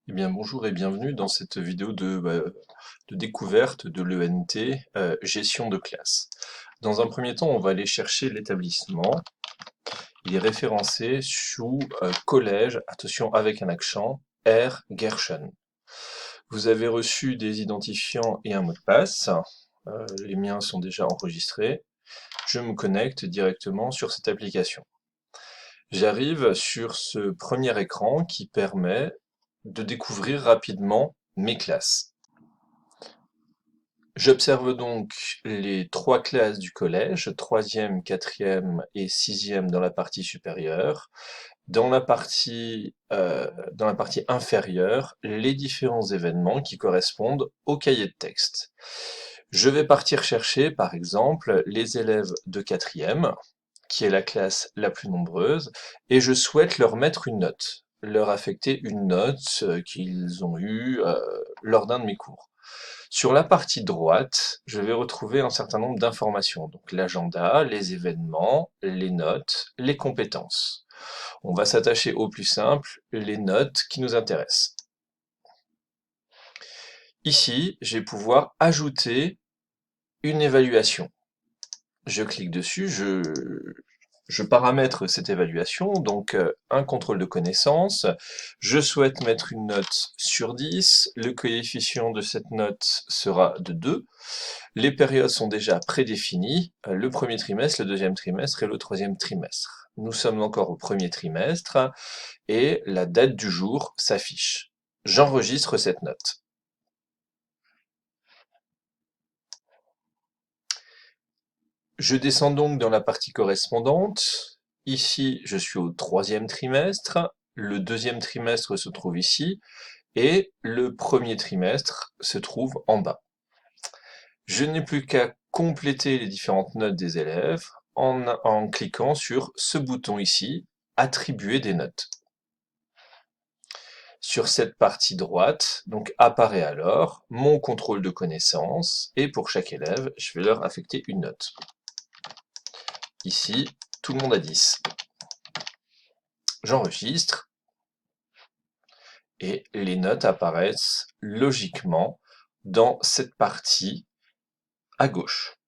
Eh bien, bonjour et bienvenue dans cette vidéo de découverte de l'ENT, gestion de classe. Dans un premier temps, on va aller chercher l'établissement. Il est référencé sous collège, attention avec un accent, R. Gershon. Vous avez reçu des identifiants et un mot de passe. Les miens sont déjà enregistrés. Je me connecte directement sur cette application. J'arrive sur ce premier écran qui permet de découvrir rapidement mes classes. J'observe donc les trois classes du collège, troisième, quatrième et sixième dans la partie supérieure. Dans la partie inférieure, les différents événements qui correspondent au cahier de texte. Je vais partir chercher, par exemple, les élèves de quatrième, qui est la classe la plus nombreuse, et je souhaite leur mettre une note, leur affecter une note qu'ils ont eue lors d'un de mes cours. Sur la partie droite, je vais retrouver un certain nombre d'informations, donc l'agenda, les événements, les notes, les compétences. On va s'attacher au plus simple, les notes qui nous intéressent. Ici, je vais pouvoir ajouter une évaluation. Je clique dessus, je paramètre cette évaluation, donc un contrôle de connaissance. Je souhaite mettre une note sur 10. Le coefficient de cette note sera de 2. Les périodes sont déjà prédéfinies, le premier trimestre, le deuxième trimestre et le troisième trimestre. Nous sommes encore au premier trimestre et la date du jour s'affiche. J'enregistre cette note. Je descends donc dans la partie correspondante. Ici, je suis au troisième trimestre. Le deuxième trimestre se trouve ici. Et le premier trimestre se trouve en bas. Je n'ai plus qu'à compléter les différentes notes des élèves en cliquant sur ce bouton ici, attribuer des notes. Sur cette partie droite, donc apparaît alors mon contrôle de connaissances et pour chaque élève, je vais leur affecter une note. Ici, tout le monde a 10. J'enregistre et les notes apparaissent logiquement dans cette partie à gauche.